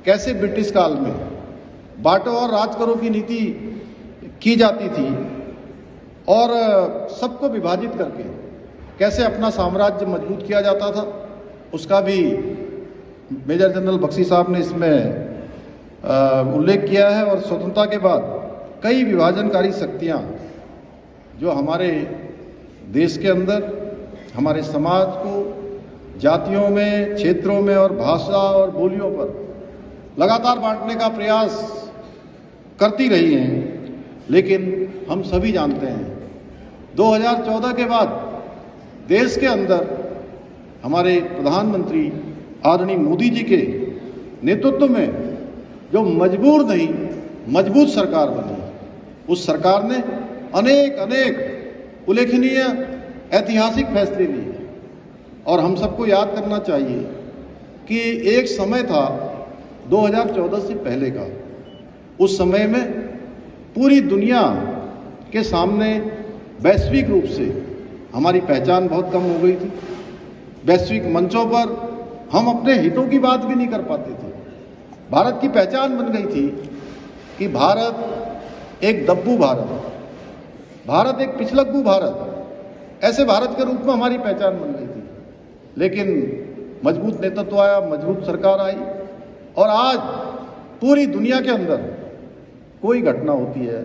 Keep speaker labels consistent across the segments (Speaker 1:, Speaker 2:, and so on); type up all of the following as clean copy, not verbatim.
Speaker 1: कैसे ब्रिटिश काल में बांटो और राज करो की नीति की जाती थी और सबको विभाजित करके कैसे अपना साम्राज्य मजबूत किया जाता था, उसका भी मेजर जनरल बख्शी साहब ने इसमें उल्लेख किया है। और स्वतंत्रता के बाद कई विभाजनकारी शक्तियां जो हमारे देश के अंदर हमारे समाज को जातियों में, क्षेत्रों में और भाषा और बोलियों पर लगातार बांटने का प्रयास करती रही हैं। लेकिन हम सभी जानते हैं 2014 के बाद देश के अंदर हमारे प्रधानमंत्री आदरणीय मोदी जी के नेतृत्व में जो मजबूर नहीं मजबूत सरकार बनी, उस सरकार ने अनेक उल्लेखनीय ऐतिहासिक फैसले लिए। और हम सबको याद करना चाहिए कि एक समय था 2014 से पहले का, उस समय में पूरी दुनिया के सामने वैश्विक रूप से हमारी पहचान बहुत कम हो गई थी। वैश्विक मंचों पर हम अपने हितों की बात भी नहीं कर पाते थे। भारत की पहचान बन गई थी कि भारत एक दब्बू भारत, भारत एक पिछलग्गू भारत, ऐसे भारत के रूप में हमारी पहचान बन गई थी। लेकिन मजबूत नेतृत्व आया, मजबूत सरकार आई और आज पूरी दुनिया के अंदर कोई घटना होती है,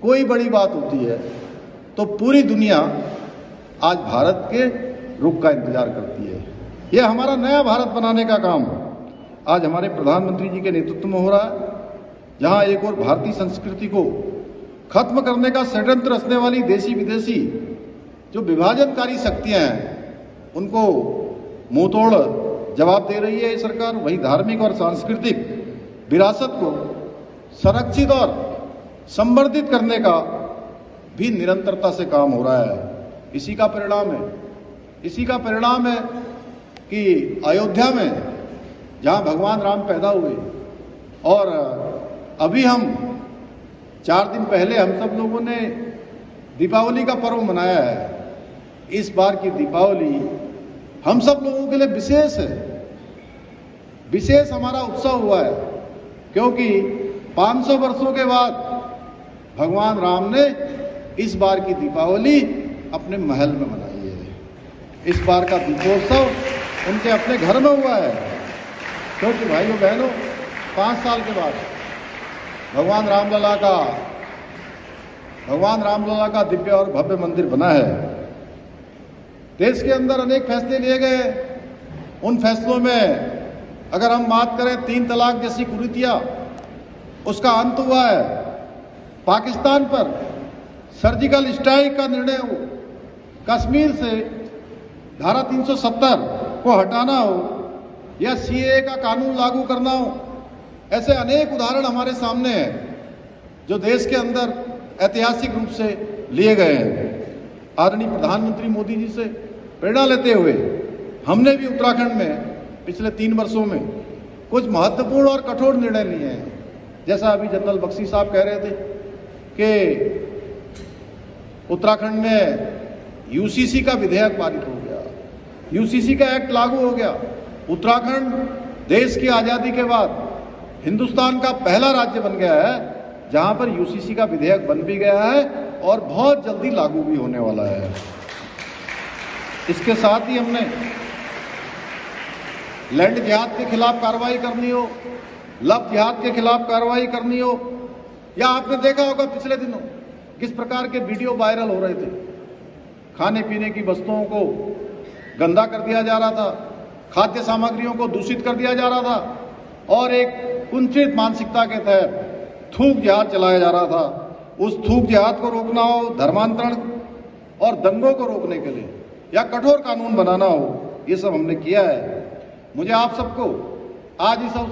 Speaker 1: कोई बड़ी बात होती है तो पूरी दुनिया आज भारत के रुख का इंतजार करती है। यह हमारा नया भारत बनाने का काम आज हमारे प्रधानमंत्री जी के नेतृत्व में हो रहा है, जहां एक और भारतीय संस्कृति को खत्म करने का षड्यंत्र रचने वाली देशी विदेशी जो विभाजनकारी शक्तियां हैं उनको मुंहतोड़ जवाब दे रही है ये सरकार। वही धार्मिक और सांस्कृतिक विरासत को संरक्षित और संवर्धित करने का भी निरंतरता से काम हो रहा है। इसी का परिणाम है कि अयोध्या में जहां भगवान राम पैदा हुए और अभी हम 4 दिन पहले हम सब लोगों ने दीपावली का पर्व मनाया है। इस बार की दीपावली हम सब लोगों के लिए विशेष है, विशेष हमारा उत्सव हुआ है, क्योंकि 500 वर्षों के बाद भगवान राम ने इस बार की दीपावली अपने महल में मनाई है। इस बार का दीपोत्सव उनके अपने घर में हुआ है, क्योंकि भाइयों बहनों 5 साल के बाद भगवान रामलला का दिव्य और भव्य मंदिर बना है। देश के अंदर अनेक फैसले लिए गए। उन फैसलों में अगर हम बात करें 3 तलाक जैसी कुरीतियां, उसका अंत हुआ है। पाकिस्तान पर सर्जिकल स्ट्राइक का निर्णय हो, कश्मीर से धारा 370 को हटाना हो या सीएए का कानून लागू करना हो, ऐसे अनेक उदाहरण हमारे सामने हैं जो देश के अंदर ऐतिहासिक रूप से लिए गए हैं। आदरणीय प्रधानमंत्री मोदी जी से प्रेरणा लेते हुए हमने भी उत्तराखंड में पिछले 3 वर्षों में कुछ महत्वपूर्ण और कठोर निर्णय लिए हैं। जैसा अभी जनरल बख्शी साहब कह रहे थे कि उत्तराखंड में यूसीसी का विधेयक पारित हो गया, यूसीसी का एक्ट लागू हो गया। उत्तराखंड देश की आजादी के बाद हिंदुस्तान का पहला राज्य बन गया है जहां पर यूसीसी का विधेयक बन भी गया है और बहुत जल्दी लागू भी होने वाला है। इसके साथ ही हमने लैंड जिहाद के खिलाफ कार्रवाई करनी हो, लव जिहाद के खिलाफ कार्रवाई करनी हो, या आपने देखा होगा पिछले दिनों किस प्रकार के वीडियो वायरल हो रहे थे। खाने पीने की वस्तुओं को गंदा कर दिया जा रहा था, खाद्य सामग्रियों को दूषित कर दिया जा रहा था और एक कुंठित मानसिकता के तहत थूक जिहाद चलाया जा रहा था। उस थूक जिहाद को रोकना हो, धर्मांतरण और दंगों को रोकने के लिए या कठोर कानून बनाना हो, ये सब हमने किया है। मुझे आप सबको आज इस